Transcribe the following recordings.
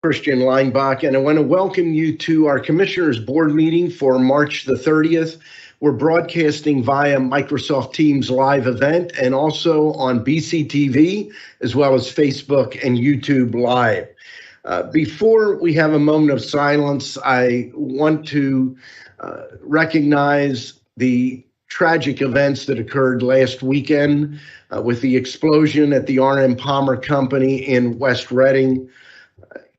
Christian Leinbach, and I want to welcome you to our Commissioners Board meeting for March the 30th. We're broadcasting via Microsoft Teams live event and also on BCTV, as well as Facebook and YouTube Live. Before we have a moment of silence, I want to recognize the tragic events that occurred last weekend with the explosion at the R.M. Palmer Company in West Reading.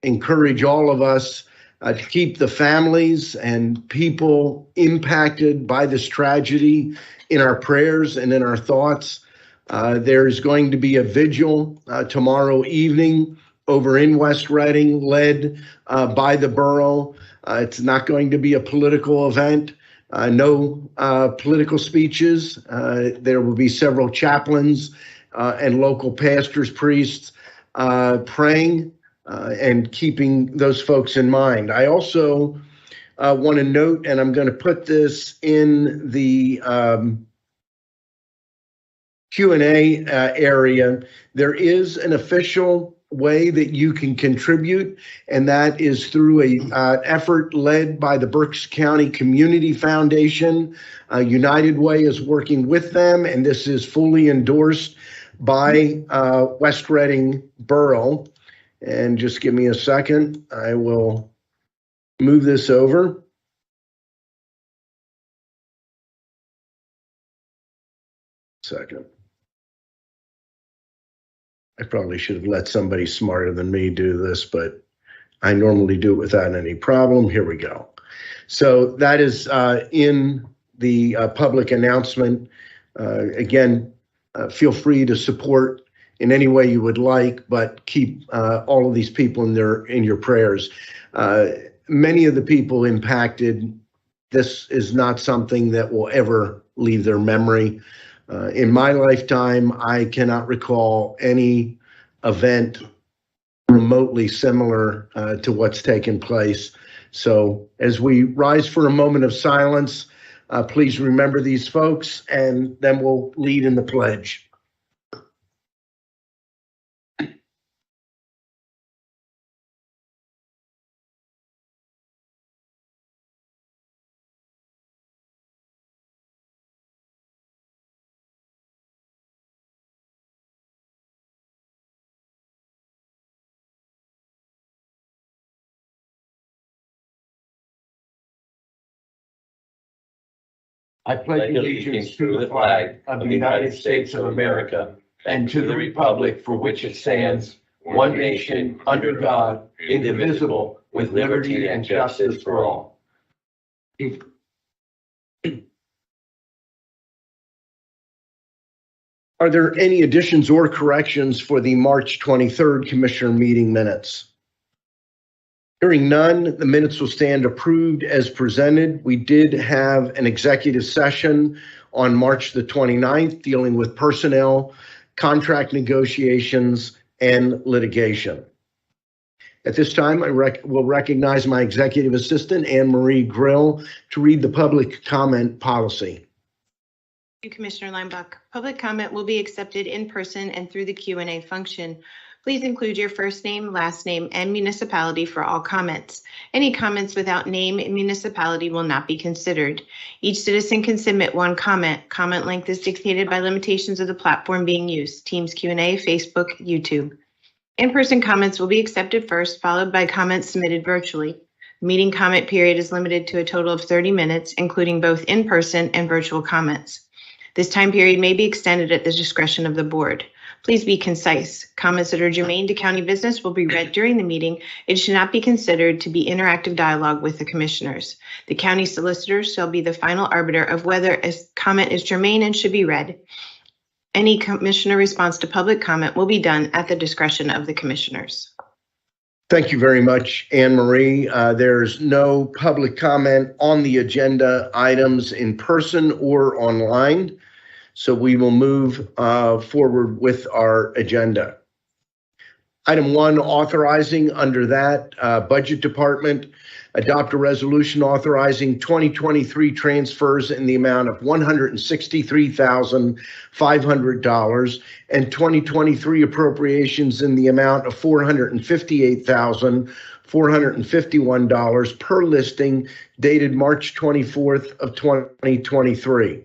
Encourage all of us to keep the families and people impacted by this tragedy in our prayers and in our thoughts. There's going to be a vigil tomorrow evening over in West Reading, led by the borough. It's not going to be a political event. No political speeches. There will be several chaplains and local pastors, priests praying and keeping those folks in mind. I also want to note, and I'm going to put this in the Q&A area, there is an official way that you can contribute, and that is through an effort led by the Berks County Community Foundation. United Way is working with them, and this is fully endorsed by West Reading Borough. And just give me a second. I will move this over. Second. I probably should have let somebody smarter than me do this, but I normally do it without any problem. Here we go. So that is in the public announcement. Again, feel free to support in any way you would like, but keep all of these people in your prayers. Many of the people impacted, this is not something that will ever leave their memory. In my lifetime, I cannot recall any event remotely similar to what's taken place. So as we rise for a moment of silence, please remember these folks, and then we'll lead in the pledge. I pledge allegiance to the flag of the United States of America and to the republic for which it stands, one nation, under God, indivisible, with liberty and justice for all. Are there any additions or corrections for the March 23rd Commissioner meeting minutes? Hearing none, the minutes will stand approved as presented. We did have an executive session on March the 29th dealing with personnel, contract negotiations, and litigation. At this time, I will recognize my executive assistant, Anne Marie Grill, to read the public comment policy. Thank you, Commissioner Leinbach. Public comment will be accepted in person and through the Q&A function. Please include your first name, last name, and municipality for all comments. Any comments without name and municipality will not be considered. Each citizen can submit one comment. Comment length is dictated by limitations of the platform being used, Teams Q&A, Facebook, YouTube. In-person comments will be accepted first, followed by comments submitted virtually. Meeting comment period is limited to a total of 30 minutes, including both in-person and virtual comments. This time period may be extended at the discretion of the board. Please be concise. Comments that are germane to county business will be read during the meeting. It should not be considered to be interactive dialogue with the commissioners. The county solicitors shall be the final arbiter of whether a comment is germane and should be read. Any commissioner response to public comment will be done at the discretion of the commissioners. Thank you very much, Anne Marie. There's no public comment on the agenda items in person or online. So we will move forward with our agenda. Item 1, authorizing under that Budget Department, adopt a resolution authorizing 2023 transfers in the amount of $163,500 and 2023 appropriations in the amount of $458,000 $451 per listing dated March 24th of 2023.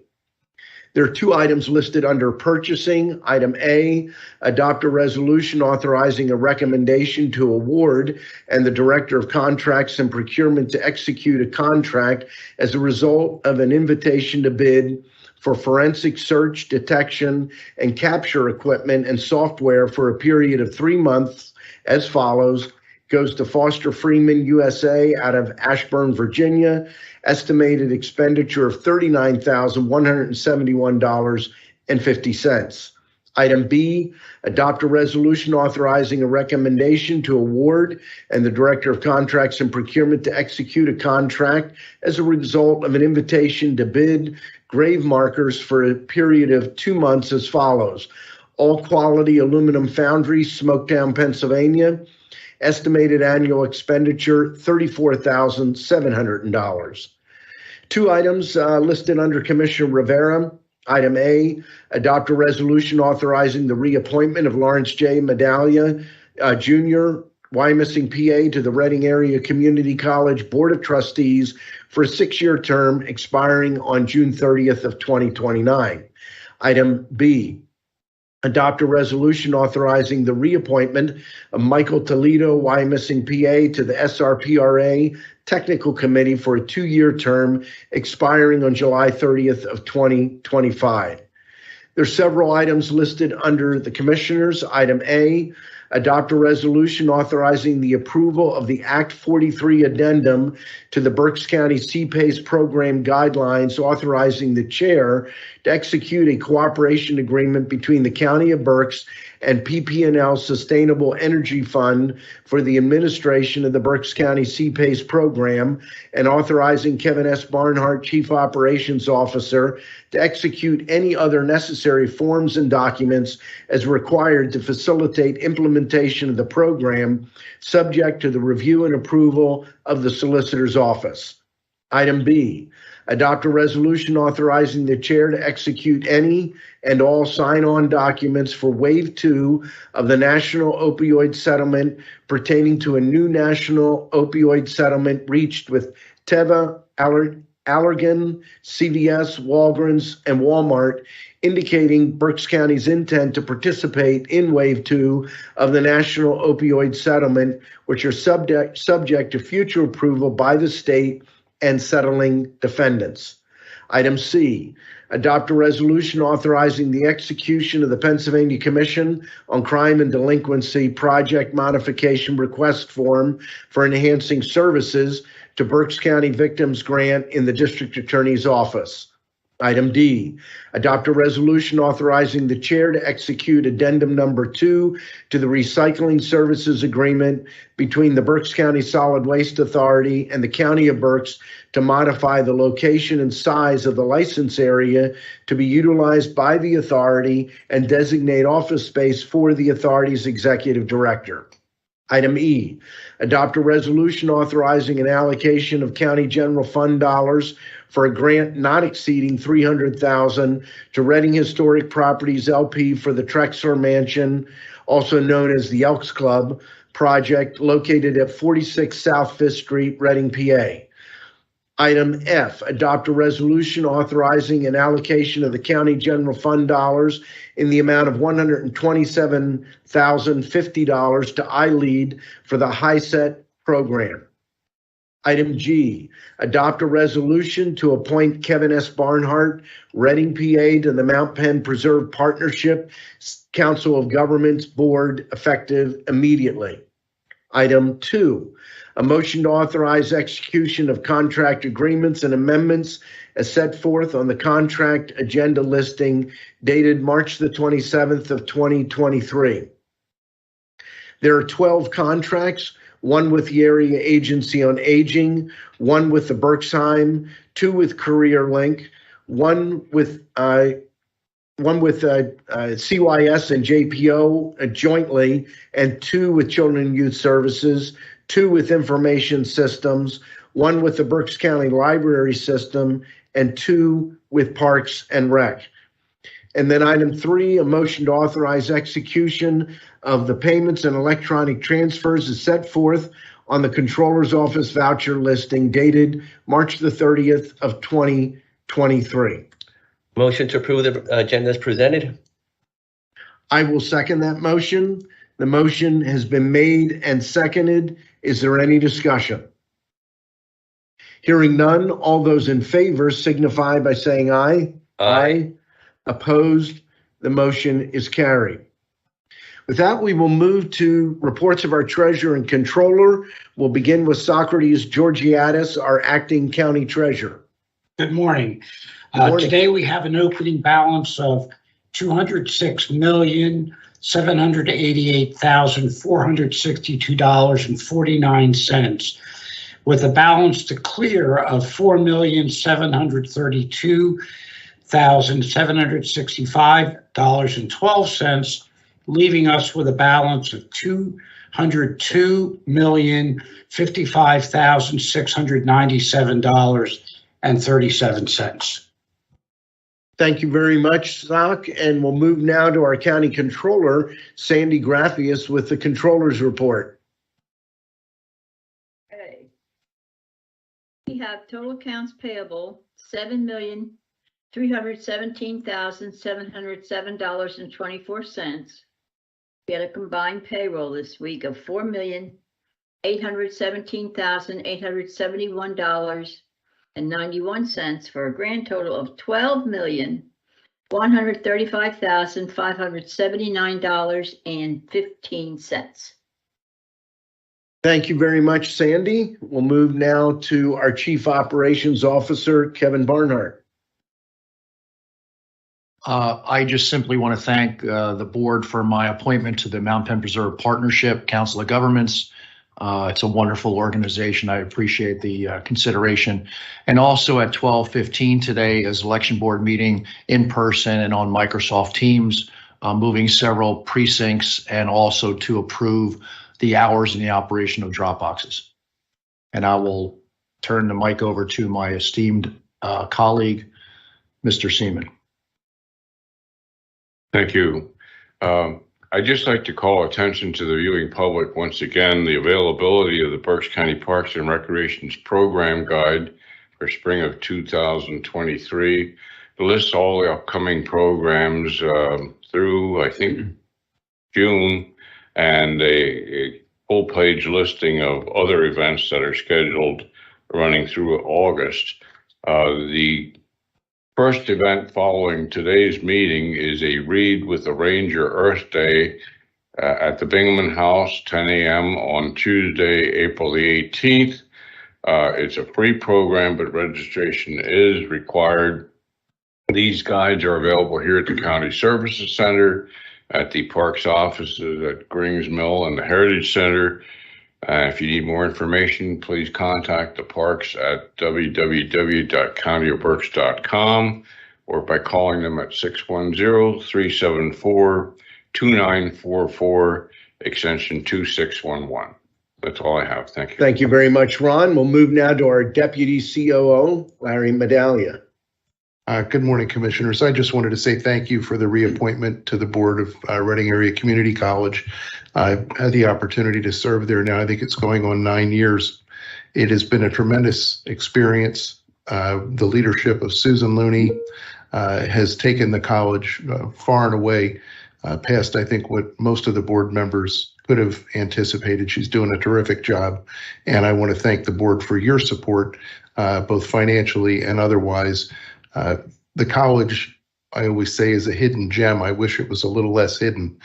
There are two items listed under purchasing. Item A, adopt a resolution authorizing a recommendation to award and the Director of Contracts and Procurement to execute a contract as a result of an invitation to bid for forensic search, detection, and capture equipment and software for a period of 3 months as follows. Goes to Foster Freeman USA out of Ashburn, Virginia. Estimated expenditure of $39,171.50. Item B, adopt a resolution authorizing a recommendation to award and the Director of Contracts and Procurement to execute a contract as a result of an invitation to bid grave markers for a period of 2 months as follows. All Quality Aluminum Foundry, Smoketown, Pennsylvania. Estimated annual expenditure, $34,700. Two items listed under Commissioner Rivera. Item A, adopt a resolution authorizing the reappointment of Lawrence J. Medaglia, Jr., Wyomissing, PA, to the Reading Area Community College Board of Trustees for a 6-year term expiring on June 30th of 2029. Item B, adopt a resolution authorizing the reappointment of Michael Toledo, Wyomissing, PA, to the SRPRA Technical Committee for a 2-year term expiring on July 30th of 2025. There's several items listed under the Commissioners. Item A, adopt a resolution authorizing the approval of the Act 43 addendum to the Berks County CPACE program guidelines, authorizing the chair to execute a cooperation agreement between the County of Berks and PP&L Sustainable Energy Fund for the administration of the Berks County CPACE program, and authorizing Kevin S. Barnhart, Chief Operations Officer, to execute any other necessary forms and documents as required to facilitate implementation of the program, subject to the review and approval of the Solicitor's Office. Item B, adopt a resolution authorizing the chair to execute any and all sign-on documents for Wave 2 of the National Opioid Settlement pertaining to a new national opioid settlement reached with Teva, Allergan, CVS, Walgreens, and Walmart, indicating Berks County's intent to participate in Wave 2 of the National Opioid Settlement, which are subject to future approval by the state and settling defendants. Item C, adopt a resolution authorizing the execution of the Pennsylvania Commission on Crime and Delinquency Project Modification Request Form for enhancing services to Berks County Victims Grant in the District Attorney's Office. Item D, adopt a resolution authorizing the chair to execute addendum number 2 to the Recycling Services Agreement between the Berks County Solid Waste Authority and the County of Berks to modify the location and size of the license area to be utilized by the authority and designate office space for the authority's executive director. Item E, adopt a resolution authorizing an allocation of county general fund dollars for a grant not exceeding $300,000 to Reading Historic Properties LP for the Trexler Mansion, also known as the Elks Club project, located at 46 South 5th Street, Reading, PA. Item F, adopt a resolution authorizing an allocation of the county general fund dollars in the amount of $127,050 to iLead for the HISET program. Item G, adopt a resolution to appoint Kevin S. Barnhart, Reading, PA, to the Mount Penn Preserve Partnership Council of Governments Board, effective immediately. Item 2, a motion to authorize execution of contract agreements and amendments as set forth on the contract agenda listing dated March the 27th of 2023. There are 12 contracts, one with the Area Agency on Aging, one with the Berksheim, two with Career Link, one with CYS and JPO jointly, and two with Children and Youth Services, two with Information Systems, one with the Berks County Library System, and two with Parks and Rec. And then item 3, a motion to authorize execution of the payments and electronic transfers is set forth on the Controller's Office voucher listing dated March the 30th of 2023. Motion to approve the agenda as presented. I will second that motion. The motion has been made and seconded. Is there any discussion? Hearing none, all those in favor signify by saying aye. Aye. Opposed? The motion is carried. With that, we will move to reports of our treasurer and controller. We'll begin with Socrates Georgiadis, our acting county treasurer. Good morning. Good morning. Today we have an opening balance of $206,788,462.49, with a balance to clear of $4,732,765.12, leaving us with a balance of $202,055,697.37. Thank you very much, Sock. And we'll move now to our county controller, Sandy Graffius, with the controller's report. Okay. We have total accounts payable, $7,317,707.24. We had a combined payroll this week of $4,817,871.91 for a grand total of $12,135,579.15. Thank you very much, Sandy. We'll move now to our Chief Operations Officer, Kevin Barnhart. I just simply want to thank the board for my appointment to the Mount Penn Preserve Partnership Council of Governments. It's a wonderful organization. I appreciate the consideration. And also at 12:15 today is election board meeting in person and on Microsoft Teams, moving several precincts and also to approve the hours in the operation of drop boxes. And I will turn the mic over to my esteemed colleague, Mr. Seaman. Thank you. I'd just like to call attention to the viewing public once again the availability of the Berks County Parks and Recreations Program Guide for spring of 2023. It lists all the upcoming programs through, I think, June, and a full-page listing of other events that are scheduled running through August. The first event following today's meeting is a Read with the Ranger Earth Day at the Binghamton House, 10 a.m. on Tuesday, April the 18th. It's a free program, but registration is required. These guides are available here at the County Services Center, at the Parks offices at Grings Mill and the Heritage Center. If you need more information, please contact the parks at www.countyofberks.com or by calling them at 610-374-2944, extension 2611. That's all I have. Thank you. Thank you very much, Ron. We'll move now to our Deputy COO, Larry Medaglia. Good morning, Commissioners. I just wanted to say thank you for the reappointment to the board of Reading Area Community College. I've had the opportunity to serve there now. I think it's going on 9 years. It has been a tremendous experience. The leadership of Susan Looney has taken the college far and away past, I think, what most of the board members could have anticipated. She's doing a terrific job, and I want to thank the board for your support, both financially and otherwise. The college, I always say, is a hidden gem. I wish it was a little less hidden.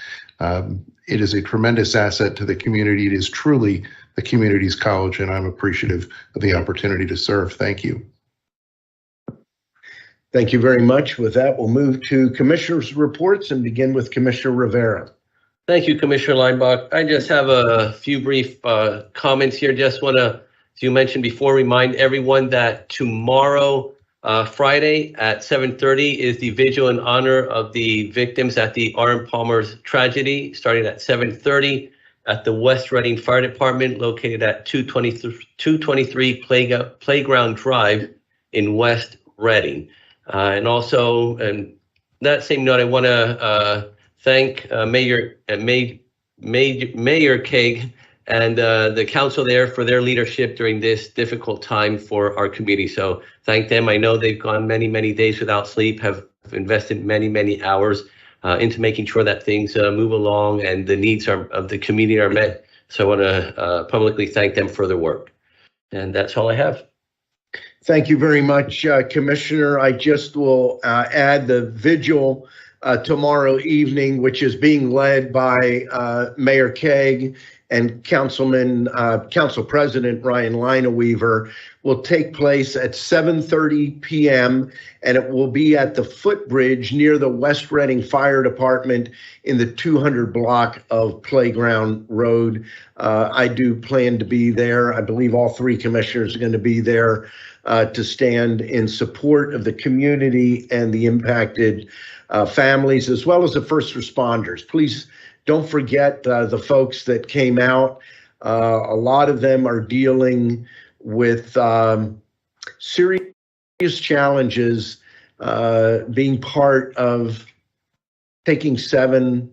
It is a tremendous asset to the community. It is truly the community's college, and I'm appreciative of the opportunity to serve. Thank you. Thank you very much. With that, we'll move to Commissioners' reports and begin with Commissioner Rivera. Thank you, Commissioner Leinbach. I just have a few brief comments here. Just want to, as you mentioned before, remind everyone that tomorrow, Friday at 7:30 is the vigil in honor of the victims at the Arnold Palmer's tragedy, starting at 7:30 at the West Reading Fire Department, located at 223 Playground Drive in West Reading. And also, in that same note, I want to thank Mayor Kague and the council there for their leadership during this difficult time for our community. So thank them. I know they've gone many, many days without sleep, have invested many, many hours into making sure that things move along and the needs of the community are met. So I want to publicly thank them for their work. And that's all I have. Thank you very much, Commissioner. I just will add the vigil tomorrow evening, which is being led by Mayor Kaag and Council President Ryan Lineweaver, will take place at 7:30 p.m. and it will be at the footbridge near the West Reading Fire Department in the 200 block of Playground Road. I do plan to be there. I believe all three commissioners are going to be there to stand in support of the community and the impacted families, as well as the first responders. Please don't forget the folks that came out. A lot of them are dealing with serious challenges, being part of taking 7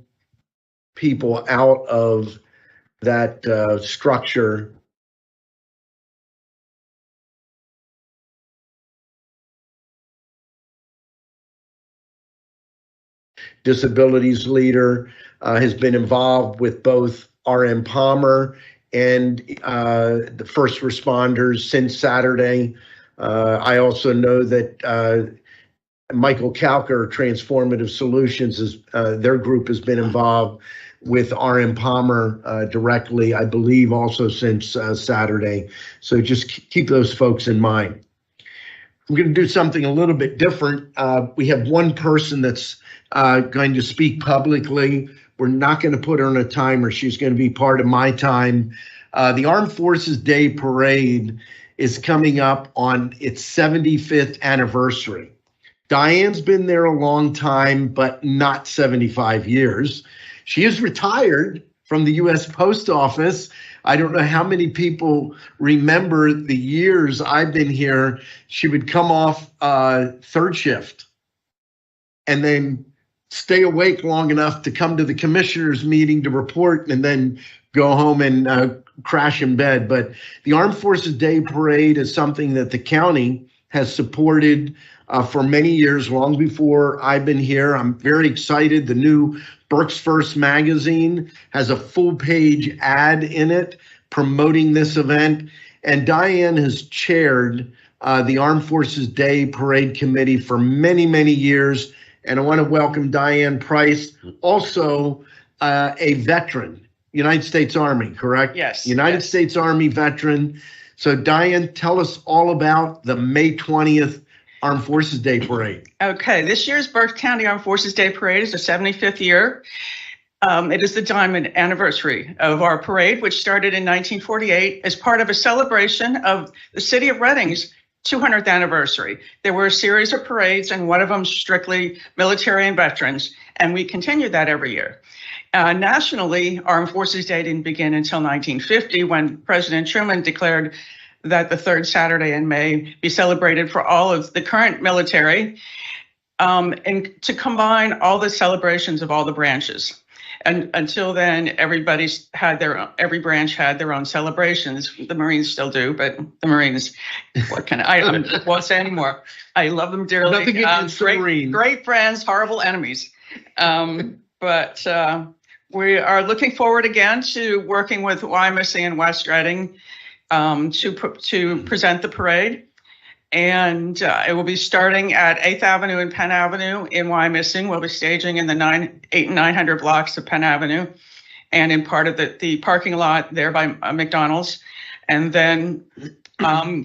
people out of that structure. Disabilities leader has been involved with both RM Palmer and the first responders since Saturday. I also know that Michael Calker, Transformative Solutions, their group has been involved with RM Palmer directly, I believe, also since Saturday. So just keep those folks in mind. I'm going to do something a little bit different. We have one person that's going to speak publicly. We're not going to put her on a timer. She's going to be part of my time. The Armed Forces Day Parade is coming up on its 75th anniversary. Diane's been there a long time, but not 75 years. She is retired from the U.S. Post Office. I don't know how many people remember the years I've been here. She would come off third shift and then stay awake long enough to come to the commissioners meeting to report and then go home and crash in bed. But the Armed Forces Day Parade is something that the county has supported for many years, long before I've been here. I'm very excited. The new Berks First magazine has a full-page ad in it promoting this event. And Diane has chaired the Armed Forces Day Parade Committee for many, many years. And I want to welcome Diane Price, also a veteran, United States Army, correct? Yes. United States Army veteran. So Diane, tell us all about the May 20th Armed Forces Day Parade. Okay, this year's Berks County Armed Forces Day Parade is the 75th year. It is the diamond anniversary of our parade, which started in 1948 as part of a celebration of the city of Reading's 200th anniversary. There were a series of parades, and one of them strictly military and veterans, and we continue that every year. Nationally, Armed Forces Day didn't begin until 1950, when President Truman declared that the third Saturday in May be celebrated for all of the current military, and to combine all the celebrations of all the branches. And until then, every branch had their own celebrations. The Marines still do, but the Marines, I won't say anymore. I love them dearly. Nothing against the Marines. Great friends, horrible enemies. But we are looking forward again to working with Wyomissing and West Reading to present the parade. And it will be starting at 8th Avenue and Penn Avenue in Wyomissing. We'll be staging in the 8 and 900 blocks of Penn Avenue and in part of the parking lot there by McDonald's. And then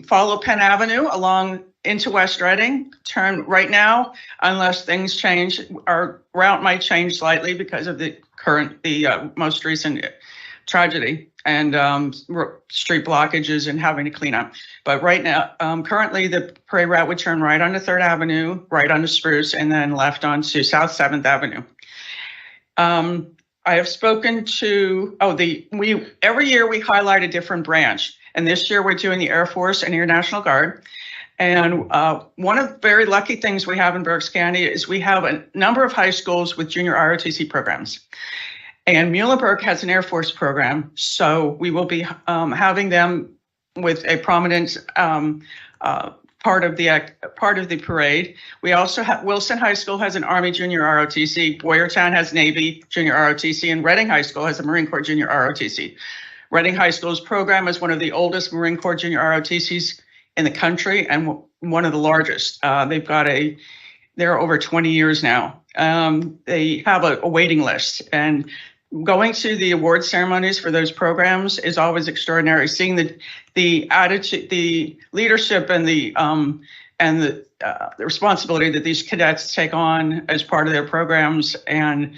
follow Penn Avenue along into West Reading. Turn right now, unless things change. Our route might change slightly because of the most recent tragedy and street blockages and having to clean up. But right now, currently the parade route would turn right onto 3rd Avenue, right onto Spruce, and then left onto South 7th Avenue. I have spoken to, every year we highlight a different branch. And this year we're doing the Air Force and Air National Guard. And one of the very lucky things we have in Berks County is we have a number of high schools with junior ROTC programs. And Muhlenberg has an Air Force program, so we will be having them with a prominent part of the parade. We also have Wilson High School has an Army Junior ROTC, Boyertown has Navy Junior ROTC, and Reading High School has a Marine Corps Junior ROTC. Reading High School's program is one of the oldest Marine Corps Junior ROTCs in the country and one of the largest. They're over 20 years now. They have a waiting list, and going to the award ceremonies for those programs is always extraordinary. Seeing the attitude, the leadership, and the responsibility that these cadets take on as part of their programs, and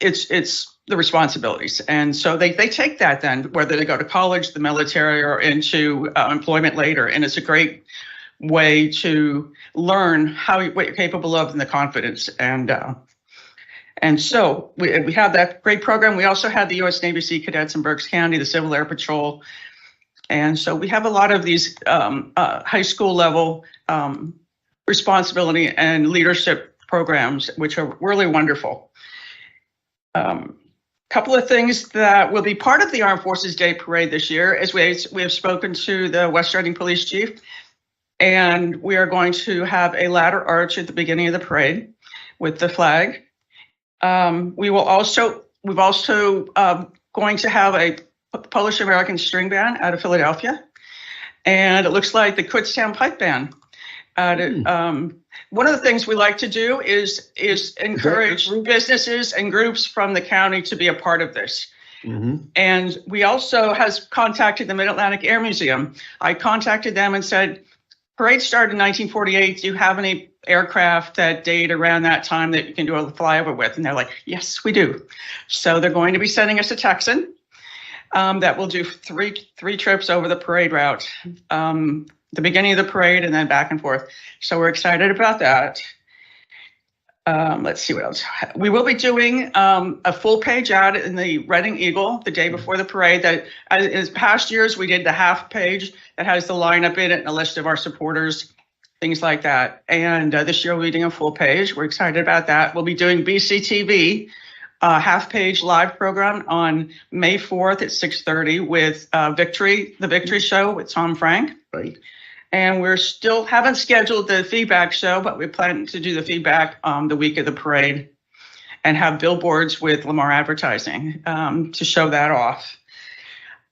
it's the responsibilities. And so they take that then, whether they go to college, the military, or into employment later. And it's a great way to learn what you're capable of and the confidence. And so we have that great program. We also had the U.S. Navy Sea Cadets in Berks County, the Civil Air Patrol. And so we have a lot of these high school level responsibility and leadership programs, which are really wonderful. Couple of things that will be part of the Armed Forces Day Parade this year is we have spoken to the West Riding Police Chief, and we are going to have a ladder arch at the beginning of the parade with the flag. We've also going to have a Polish American string band out of Philadelphia, and it looks like the Kutztown Pipe Band. One of the things we like to do is encourage businesses and groups from the county to be a part of this. Mm-hmm. And we also has contacted the Mid-Atlantic Air Museum. I contacted them and said, parade started in 1948. Do you have any aircraft that date around that time that you can do a flyover with? And they're like, yes, we do. So they're going to be sending us a Texan that will do three trips over the parade route. The beginning of the parade and then back and forth. So we're excited about that. Let's see what else. We will be doing a full page ad in the Reading Eagle the day before the parade. That in past years, we did the half page that has the lineup in it and a list of our supporters, things like that. And this year we'll be doing a full page. We're excited about that. We'll be doing BCTV half page live program on May 4th at 6:30 with the Victory Show with Tom Frank. Right. And we're still haven't scheduled the feedback show, but we plan to do the feedback the week of the parade and have billboards with Lamar Advertising to show that off.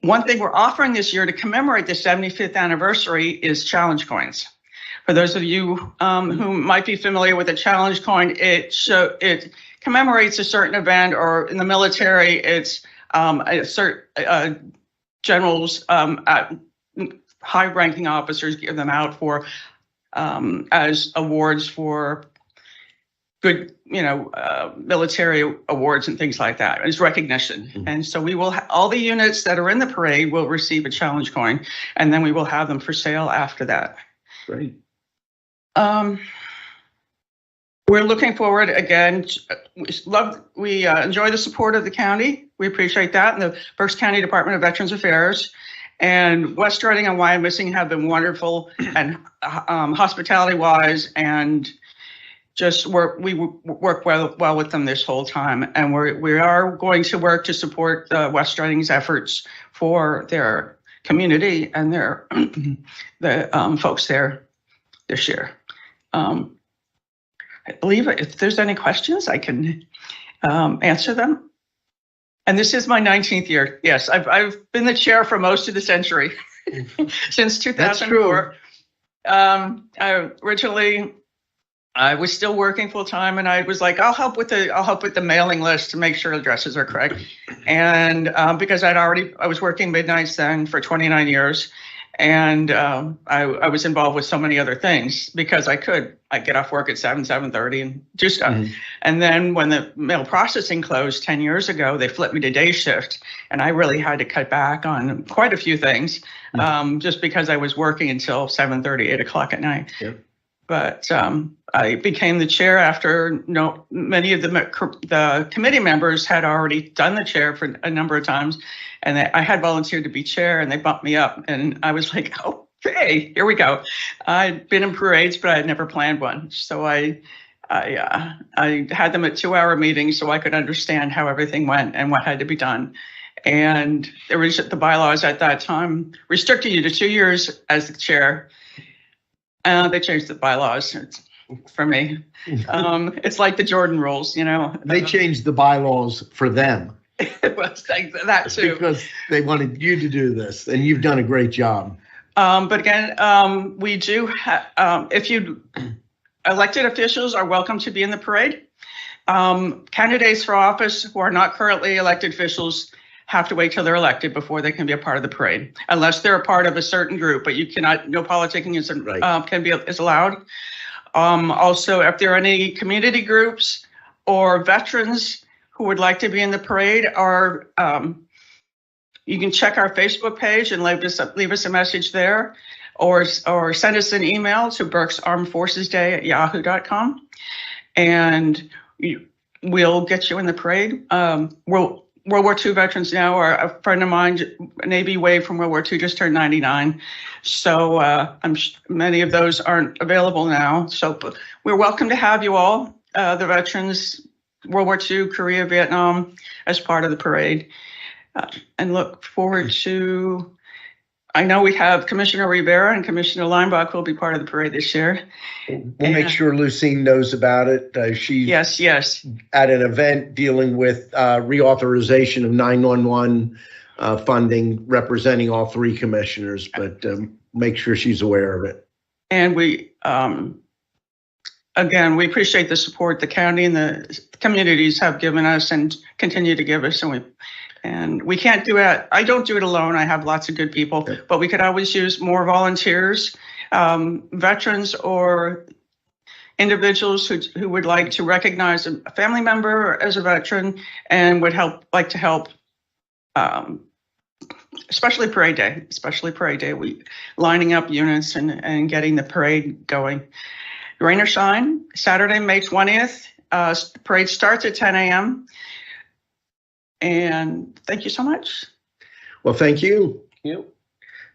One thing we're offering this year to commemorate the 75th anniversary is challenge coins. For those of you who might be familiar with a challenge coin, it commemorates a certain event, or in the military, it's generals, high-ranking officers give them out for as awards for good, military awards and things like that, as recognition. Mm-hmm. And so we will all the units that are in the parade will receive a challenge coin, and then we will have them for sale after that. Great. We're looking forward again. We enjoy the support of the county. We appreciate that, and the Berks County Department of Veterans Affairs. And West Riding and Wyomissing have been wonderful and hospitality-wise, and just we work well with them this whole time. And we are going to work to support West Riding's efforts for their community and their the folks there this year. I believe if there's any questions, I can answer them. And this is my 19th year. Yes, I've been the chair for most of the century since 2004. That's true. I was still working full time, and I was like, I'll help with the mailing list to make sure addresses are correct. And because I was working midnights then for 29 years, and I was involved with so many other things because I'd get off work at 7:30 and do stuff. Mm-hmm. And then when the mail processing closed 10 years ago, they flipped me to day shift, and I really had to cut back on quite a few things, just because I was working until 7:30, 8 o'clock at night. Yep. But I became the chair after many of the committee members had already done the chair for a number of times, and I had volunteered to be chair, and they bumped me up, and I was like, okay, here we go. I'd been in parades, but I had never planned one, so I I had them at 2-hour meetings so I could understand how everything went and what had to be done. And the bylaws at that time restricted you to 2 years as the chair. They changed the bylaws for me. It's like the Jordan rules, you know. They changed the bylaws for them. It was like that too. Because they wanted you to do this, and you've done a great job. But again, we do have, elected officials are welcome to be in the parade. Candidates for office who are not currently elected officials have to wait till they're elected before they can be a part of the parade, unless they're a part of a certain group, but you cannot, no politicking is allowed. Also, if there are any community groups or veterans who would like to be in the parade, you can check our Facebook page and leave us a message there, or send us an email to berksarmedforcesday@yahoo.com, and we'll get you in the parade. World War II veterans now are a friend of mine, Navy Wave from World War II, just turned 99. So many of those aren't available now. So we're welcome to have you all, the veterans, World War II, Korea, Vietnam, as part of the parade. And look forward to, I know we have Commissioner Rivera and Commissioner Leinbach will be part of the parade this year. We'll make sure Lucine knows about it. She's yes at an event dealing with reauthorization of 911 funding, representing all three commissioners, but make sure she's aware of it. And we, again, we appreciate the support the county and the communities have given us and continue to give us, and we can't do it. I don't do it alone. I have lots of good people, but we could always use more volunteers, veterans or individuals who would like to recognize a family member as a veteran and would like to help, especially parade day. We lining up units and getting the parade going. Rain or shine, Saturday, May 20th. Parade starts at 10 a.m. And thank you so much. Well, thank you.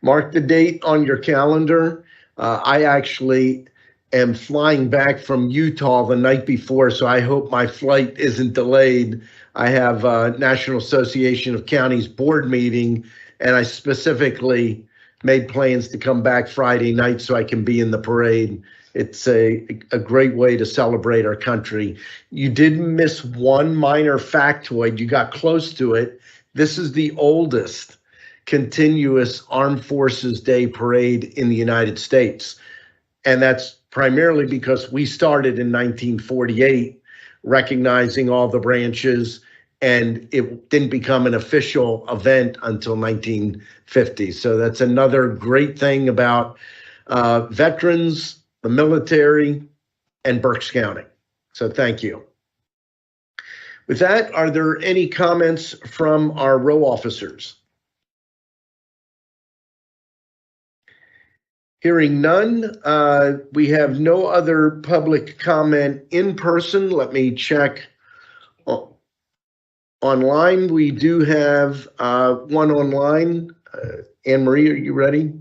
Mark the date on your calendar. I actually am flying back from Utah the night before, so I hope my flight isn't delayed. I have a National Association of Counties board meeting, and I specifically made plans to come back Friday night so I can be in the parade. It's a great way to celebrate our country. You did miss one minor factoid. You got close to it. This is the oldest continuous Armed Forces Day parade in the United States. And that's primarily because we started in 1948, recognizing all the branches, and it didn't become an official event until 1950. So that's another great thing about veterans, the military, and Berks County. So thank you. With that, are there any comments from our row officers? Hearing none, we have no other public comment in person. Let me check online. We do have one online. Anne Marie, are you ready?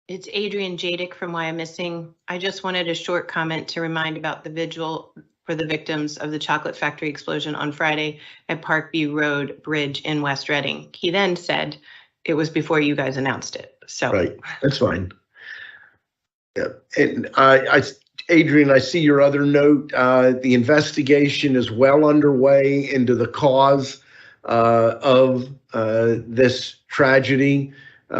It's Adrian Jadick from Why I'm Missing. I just wanted a short comment to remind about the vigil for the victims of the chocolate factory explosion on Friday at Parkview Road Bridge in West Reading. He then said it was before you guys announced it. So right, that's fine. Yeah, and Adrian, I see your other note. The investigation is well underway into the cause of this tragedy.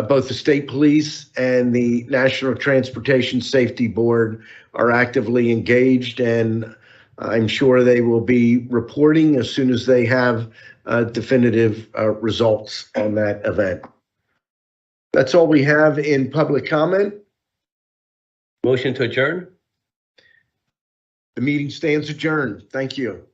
Both the state police and the National Transportation Safety Board are actively engaged, and I'm sure they will be reporting as soon as they have definitive results on that event. That's all we have in public comment. Motion to adjourn? The meeting stands adjourned. Thank you.